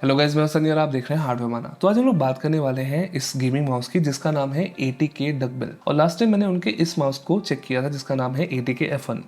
Hello guys, मैं सनी और आप देख रहे हैं हार्डवेयर माना। तो आज हम लोग बात करने वाले हैं इस गेमिंग माउस की जिसका नाम है ATK डकबिल। और लास्ट टाइम मैंने उनके इस माउस को चेक किया था जिसका नाम है ATK F1।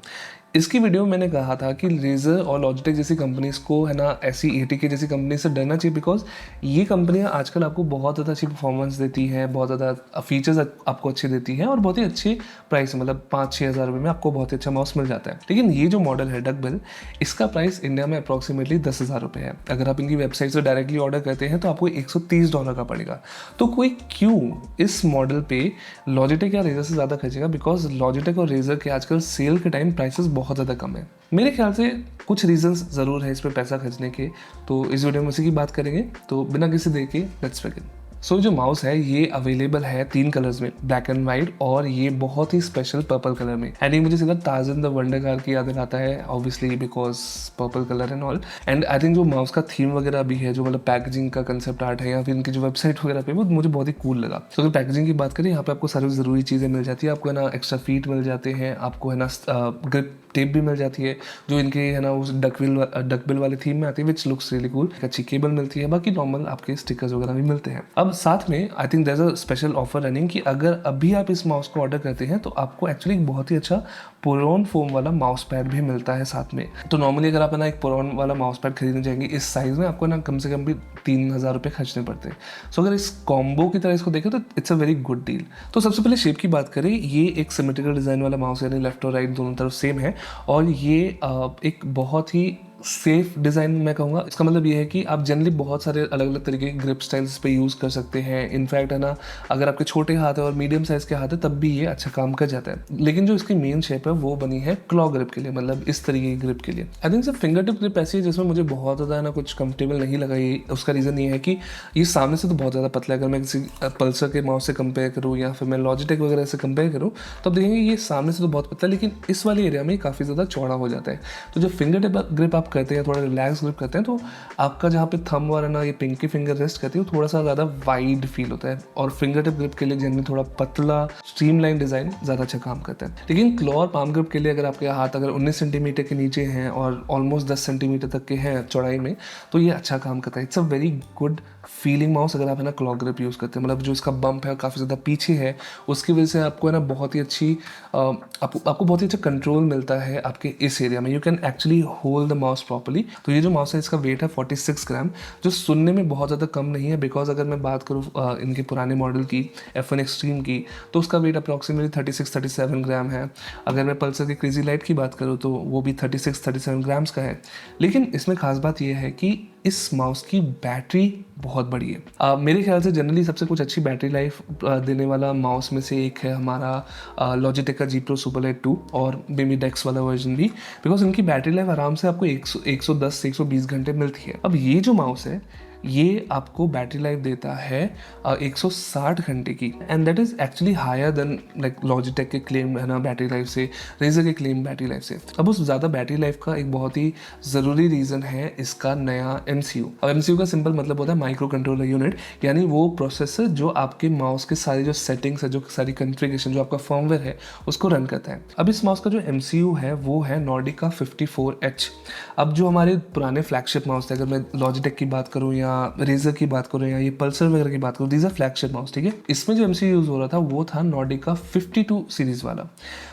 इसकी वीडियो में मैंने कहा था कि रेजर और लॉजिटेक जैसी कंपनीज को है ना ऐसी ATK जैसी कंपनी से डरना चाहिए, बिकॉज ये कंपनियां आजकल आपको बहुत ज़्यादा अच्छी परफॉर्मेंस देती है, बहुत ज़्यादा फीचर्स आपको अच्छे देती है और बहुत ही अच्छे प्राइस, मतलब 5-6 हज़ार रुपये में आपको बहुत ही अच्छा माउस मिल जाता है। लेकिन ये जो मॉडल है डकबिल, इसका प्राइस इंडिया में अप्रॉक्सीमेटली 10,000 रुपये है। अगर आप इनकी वेबसाइट से डायरेक्टली ऑर्डर करते हैं तो आपको $130 का पड़ेगा। तो कोई क्यों इस मॉडल पे लॉजिटेक या रेजर से ज़्यादा खर्चेगा? बिकॉज लॉजिटेक और रेजर के आजकल सेल के टाइम प्राइसेस बहुत ज़्यादा कम है। मेरे ख्याल से कुछ रीजंस ज़रूर है इस पे पैसा खर्चने के, तो इस वीडियो में उसी की बात करेंगे। तो बिना किसी देर के लेट्स बिगिन। सो जो माउस है ये अवेलेबल है 3 कलर्स में, ब्लैक एंड वाइट और ये बहुत ही स्पेशल पर्पल कलर में। एंड ये मुझे सीधा टार्ज़न द वंडर कार की याद आता है, obviously because purple colour and all. And I think जो माउस का थीम वगैरह भी है, जो मतलब पैकेजिंग का कंसेप्ट आर्ट है या फिर इनकी जो वेबसाइट वगैरह पे, वो मुझे बहुत ही कूल लगा। तो अगर पैकेजिंग की बात करें, यहाँ पे आपको सारी ज़रूरी चीज़ें मिल जाती है। आपको है ना एक्स्ट्रा फीट मिल जाते हैं, आपको है ना ग्रिप टेप भी मिल जाती है जो इनके है ना उस डकबिल वाले थीम में आती है, विच लुक्स रियली कूल। अच्छी केबल मिलती है, बाकी नॉर्मल आपके स्टिकर्स वगैरह भी मिलते हैं। अब साथ में I think there is a special offer running कि अगर अभी आप इस माउस को ऑर्डर करते हैं तो आपको एक्चुअली एक बहुत ही अच्छा पुरॉन फोम वाला माउस पैड भी मिलता है साथ में। तो नॉर्मली अगर आप ना एक पुरॉन वाला माउस पैड खरीदने जाएंगे इस साइज में, आपको ना कम से कम भी 3,000 रुपये खर्चने पड़ते हैं। सो अगर इस कॉम्बो की तरह इसको देखें तो it's a very good deal. तो सबसे पहले शेप की बात करें, ये एक सिमेट्रिकल डिज़ाइन वाला माउस है, यानी लेफ्ट और राइट दोनों तरफ सेम है। और ये एक बहुत ही सेफ डिज़ाइन मैं कहूँगा। इसका मतलब ये है कि आप जनरली बहुत सारे अलग अलग तरीके के ग्रिप स्टाइल्स पे यूज़ कर सकते हैं। इनफैक्ट है ना, अगर आपके छोटे हाथ है और मीडियम साइज़ के हाथ है तब भी ये अच्छा काम कर जाता है। लेकिन जो इसकी मेन शेप है वो बनी है क्लॉ ग्रिप के लिए, मतलब इस तरीके की ग्रिप के लिए। I think sir finger tip grip ऐसी है जिसमें मुझे बहुत ज़्यादा है ना कुछ कंफर्टेबल नहीं लगा। ये उसका रीज़न ये है कि ये सामने से तो बहुत ज़्यादा पतला है। अगर मैं किसी पल्सर के माउस से कंपेयर करूँ या फिर मैं लॉजिटेक वगैरह से कंपेयर करूँ तो आप देखेंगे ये सामने से तो बहुत पतला है, लेकिन इस वाले एरिया में काफ़ी ज़्यादा चौड़ा हो जाता है। तो जब फिंगर टिप ग्रिप आप करते हैं, थोड़ा रिलैक्स ग्रिप करते हैं, तो आपका जहाँ पे थंब और ना ये पिंकी फिंगर रेस्ट करती है वो थोड़ा सा ज़्यादा वाइड फील होता है। और फिंगर टिप ग्रिप के लिए जनरली थोड़ा पतला स्ट्रीमलाइन डिज़ाइन ज़्यादा अच्छा काम करता है। लेकिन क्लॉ और पाम ग्रिप के लिए अगर आपके हाथ अगर 19 सेंटीमीटर के नीचे हैं और ऑलमोस्ट 10 सेंटीमीटर तक के हैं चौड़ाई में, तो ये अच्छा काम करता है। It's a very good feeling mouse अगर आप है ना क्लॉ ग्रिप यूज़ करते हैं। मतलब जो इसका बम्प है काफ़ी ज़्यादा पीछे है, उसकी वजह से आपको है ना बहुत ही अच्छी आपको बहुत ही अच्छा कंट्रोल मिलता है आपके इस एरिया में। You can actually hold the mouse properly. तो ये जो माउस है इसका वेट है 46 ग्राम, जो सुनने में बहुत ज़्यादा कम नहीं है। बिकॉज अगर मैं बात करूँ इनके पुराने मॉडल की F1 एक्सट्रीम की, तो उसका वेट अप्रॉक्सीमेटली 36-37 ग्राम है। अगर मैं पल्सर की क्रेजी लाइट की बात करूँ तो वो भी 36-37 ग्राम्स का है। लेकिन इसमें खास बात यह है कि इस माउस की बैटरी बहुत बड़ी है। मेरे ख्याल से जनरली सबसे कुछ अच्छी बैटरी लाइफ देने वाला माउस में से एक है हमारा लॉजिटेक का G Pro Superlight 2 और बेमी डेक्स वाला वर्जन भी। बिकॉज इनकी बैटरी लाइफ आराम से आपको 110 से 120 घंटे मिलती है। अब ये जो माउस है ये आपको बैटरी लाइफ देता है 160 घंटे की, and that is actually higher than like Logitech के क्लेम है ना बैटरी लाइफ से, रेजर के क्लेम बैटरी लाइफ से। अब उस ज़्यादा बैटरी लाइफ का एक बहुत ही ज़रूरी रीज़न है इसका नया MCU। अब MCU का सिंपल मतलब होता है माइक्रो कंट्रोलर यूनिट, यानी वो प्रोसेसर जो आपके माउस के सारी जो सेटिंग्स है, जो सारी कॉन्फ़िगरेशन, जो आपका फर्मवेयर है उसको रन करता है। अब इस माउस का जो MCU है वो है नॉर्डिका 54H। अब जो हमारे पुराने फ्लैगशिप माउस थे, अगर मैं लॉजिटेक की बात करूँ या रेजर की बात करूँ या ये पल्सर वगैरह की बात करूँ, दीज आर फ्लैगशिप माउस, ठीक है। इसमें जो MCU यूज़ हो रहा था वो था नॉर्डिका 52 सीरीज़ वाला।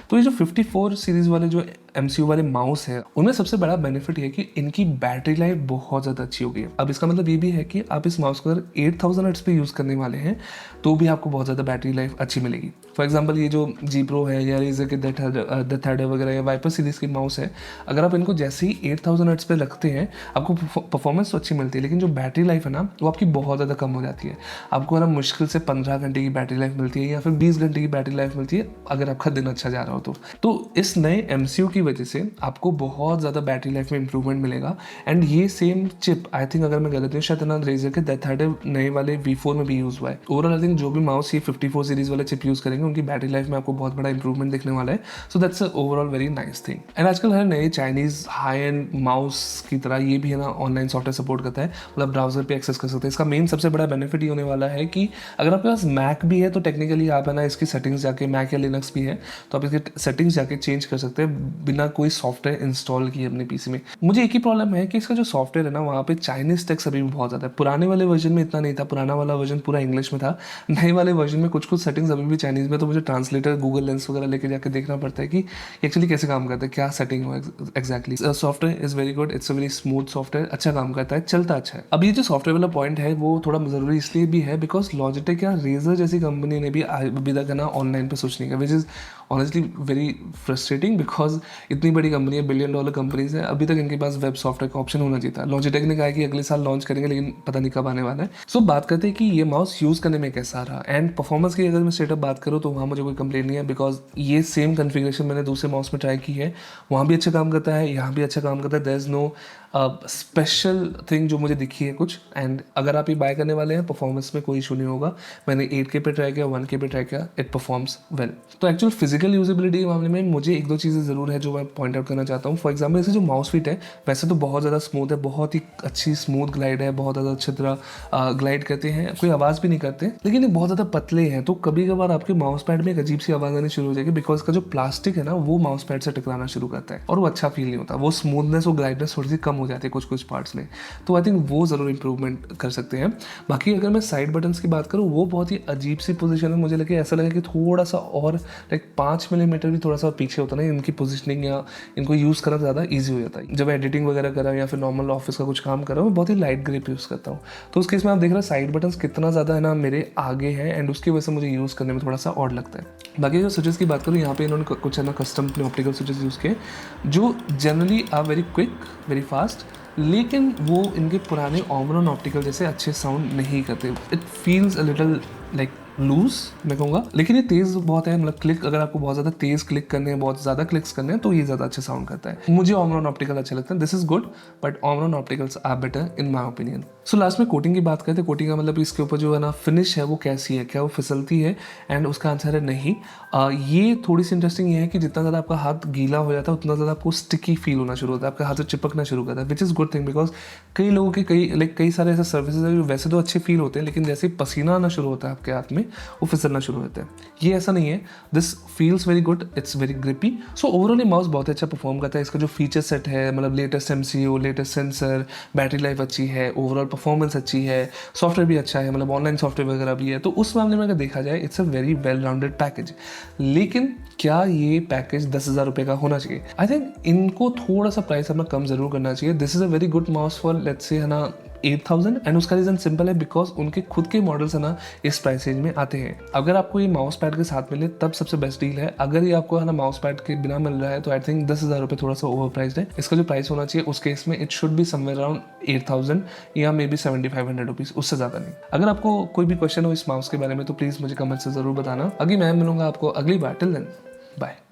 तो ये जो 54 सीरीज़ वाले जो MCU वाले माउस है उनमें सबसे बड़ा बेनिफिट ये है कि इनकी बैटरी लाइफ बहुत ज़्यादा अच्छी हो गई है। अब इसका मतलब ये भी है कि आप इस माउस को अगर 8000 हर्ट्ज़ पे यूज़ करने वाले हैं तो भी आपको बहुत ज़्यादा बैटरी लाइफ अच्छी मिलेगी। फॉर एग्जांपल ये जो G Pro है या रेजर के द थर्ड वगैरह या वाइपर सीरीज़ के माउस है, अगर आप इनको जैसे ही 8000 हर्ट्ज़ पे रखते हैं आपको परफॉर्मेंस तो अच्छी मिलती है, लेकिन जो बैटरी लाइफ है ना वो आपकी बहुत ज़्यादा कम हो जाती है। आपको है ना मुश्किल से 15 घंटे की बैटरी लाइफ मिलती है या फिर 20 घंटे की बैटरी लाइफ मिलती है अगर आपका दिन अच्छा जा रहा हो तो इस नए MCU की वजह से आपको बहुत ज़्यादा बैटरी लाइफ में इंप्रूवमेंट मिलेगा। एंड ये सेम चिप आई थिंक अगर मैं गलत नहीं शायद ना रेजर के थर्ड नए वाले V4 में भी यूज़ हुआ है। ओवरऑल आई थिंक जो भी माउस ये 54 सीरीज़ वाले चिप यूज़ करेंगे उनकी बैटरी लाइफ में आपको बहुत बड़ा इंप्रूवमेंट दिखने वाला है। So that's overall very nice thing. And आजकल हर नए चाइनीज़ हाई एंड माउस की तरह ये भी है ना ऑनलाइन सॉफ्टवेयर सपोर्ट करता है, मतलब ब्राउजर पे एक्सेस कर सकते हैं। इसका मेन सबसे बड़ा बेनिफिट ये होने वाला है कि अगर आपके पास मैक भी है तो टेक्निकली आप है ना इसकी सेटिंग्स जाके, मैक या लिनक्स भी है तो आप इसके सेटिंग्स जाके चेंज कर सकते हैं बिना कोई सॉफ्टवेयर इंस्टॉल किए अपने पीसी में। मुझे एक ही प्रॉब्लम है कि इसका जो सॉफ्टवेयर है ना, वहाँ पे चाइनीज टेक्स्ट अभी भी बहुत ज़्यादा है। पुराने वाले वर्जन में इतना नहीं था, पुराना वाला वर्जन पूरा इंग्लिश में था। नए वाले वर्जन में कुछ कुछ सेटिंग्स अभी भी चाइनीज़ में, तो मुझे ट्रांसलेटर गूगल लेंस वगैरह लेके जाकर देखना पड़ता है कि एक्चुअली कैसे काम करता है, क्या सेटिंग हो exactly. Software is very good, it's a very smooth software, अच्छा काम करता है, चलता अच्छा है। अब ये जो सॉफ्टवेयर वाला पॉइंट है वो थोड़ा ज़रूरी इसलिए भी है बिकॉज लॉजिटेक या रेजर जैसी कंपनी ने भी अभी तक है ना ऑनलाइन पे स्विच नहीं किया, which is honestly very frustrating because इतनी बड़ी कंपनी है, $1 बिलियन कंपनीज है, अभी तक इनके पास वेब सॉफ्टवेयर का ऑप्शन होना चाहिए था। लॉजिटेक ने कहा है कि अगले साल लॉन्च करेंगे, लेकिन पता नहीं कब आने वाला है। सो बात करते हैं कि ये माउस यूज़ करने में कैसा रहा एंड परफॉर्मेंस की अगर मैं स्ट्रेट अप बात करूँ तो वहाँ मुझे कोई कंप्लेन नहीं है बिकॉज ये सेम कन्फिग्रेशन मैंने दूसरे माउस में ट्राई की है, वहाँ भी अच्छा काम करता है, यहाँ भी अच्छा काम करता है। There is no special thing जो मुझे दिखी है कुछ। एंड अगर आप ये बाय करने वाले हैं, परफॉर्मेंस में कोई इशू नहीं होगा। मैंने 8K पे ट्राई किया, 1K पे ट्राई किया, इट परफॉर्म्स वेल। तो एक्चुअल फिजिकल यूजेबिलिटी के मामले में मुझे एक दो चीज़ें ज़रूर है जो मैं पॉइंट आउट करना चाहता हूँ। फॉर एग्जाम्पल इससे जो माउस फिट है वैसे तो बहुत ज़्यादा स्मूथ है, बहुत ही अच्छी स्मूथ ग्लाइड है, बहुत ज़्यादा अच्छी तरह ग्लाइड करते हैं, कोई आवाज़ भी नहीं करते, लेकिन ये बहुत ज़्यादा पतले हैं तो कभी कभार आपके माउस पैड में एक अजीब सी आवाज़ आनी शुरू हो जाएगी बिकॉज का जो प्लास्टिक है ना वो माउस पैड से टकराना शुरू करता है और वो अच्छा फील नहीं होता, वो स्मूथनेस और ग्लाइडनेस थोड़ी सी कम हो जाती है कुछ कुछ पार्ट्स में। तो आई थिंक वो ज़रूर इंप्रूवमेंट कर सकते हैं। बाकी अगर मैं साइड बटन्स की बात करूँ वो बहुत ही अजीब सी पोजीशन में मुझे लगे, ऐसा लगा कि थोड़ा सा और लाइक 5 मिलीमीटर भी थोड़ा सा पीछे होता ना, इनकी पोजीशनिंग या इनको यूज़ करना ज़्यादा ईजी हो जाता है। जब एडिटिंग वगैरह कर रहा हूँ या फिर नॉर्मल ऑफिस का कुछ काम कर रहा हूँ, बहुत ही लाइट ग्रिप यूज़ करता हूँ। तो उस केस में आप देख रहे हैं साइड बटन्स कितना ज़्यादा है ना मेरे आगे हैं एंड उसकी वजह से मुझे यूज़ करने में थोड़ा सा ऑड लगता है। बाकी अगर स्विचेस की बात करूँ, यहाँ पे इन्होंने कुछ है ना कस्टम अपने ऑप्टिकल स्विचेस यूज़ किए जो generally are very quick, very fast, लेकिन वो इनके पुराने ओमरॉन ऑप्टिकल जैसे अच्छे साउंड नहीं करते। It feels a little like loose मैं कहूँगा, लेकिन ये तेज़ बहुत है, मतलब क्लिक अगर आपको बहुत ज़्यादा तेज़ क्लिक करने हैं, बहुत ज़्यादा क्लिक्स करने हैं तो ये ज़्यादा अच्छा साउंड करता है। मुझे ओमरॉन ऑप्टिकल अच्छा लगता है, this is good but Omron opticals are better in my opinion. So last में कोटिंग की बात करते हैं। कोटिंग का मतलब इसके ऊपर जो है ना फिनिश है वो कैसी है, क्या वो फिसलती है, एंड उसका आंसर है नहीं। ये थोड़ी सी इंटरेस्टिंग ये है कि जितना ज़्यादा आपका हाथ गीला हो जाता है उतना ज़्यादा आपको स्टिकी फील होना शुरू होता है, आपका हाथ से चिपकना शुरू करता है, which is good thing because कई लोगों के कई सारे ऐसे सर्विसेज है जो वैसे तो अच्छे फील होते हैं लेकिन जैसे ही पसीना आना शुरू होता है आपके हाथ में वो फिसलना शुरू होता है। ये ऐसा नहीं है, this feels very good, it's very grippy. So overall ये माउस बहुत अच्छा परफॉर्म करता है। इसका जो फीचर सेट है, मतलब latest MCU, latest sensor, battery life अच्छी है, ओवरऑल परफॉर्मेंस अच्छी है, सॉफ्टवेयर भी अच्छा है, मतलब ऑनलाइन सॉफ्टवेयर वगैरह भी है, तो उस मामले में अगर देखा जाए it's a very well rounded package. लेकिन क्या ये पैकेज 10,000 रुपये का होना चाहिए? आई थिंक इनको थोड़ा सा प्राइस अपना कम जरूर करना चाहिए। This is a very good mouse for let's say है ना 8,000, एंड उसका रीज़न सिंपल है बिकॉज उनके खुद के मॉडल्स है ना इस प्राइस रेंज में आते हैं। अगर आपको ये माउस पैड के साथ मिले तब सबसे बेस्ट डील है, अगर ये आपको है ना माउस पैड के बिना मिल रहा है तो आई थिंक 10,000 रुपये थोड़ा सा ओवर प्राइस्ड है। इसका जो प्राइस होना चाहिए उस केस में it should be somewhere around 8,000 या मे बी 7,500 रुपीज़, उससे ज़्यादा नहीं। अगर आपको कोई भी क्वेश्चन हो इस माउस के बारे में तो प्लीज़ मुझे कमेंट से ज़रूर बताना। अभी मैं मिलूंगा आपको अगली बार, टिल देन बाय।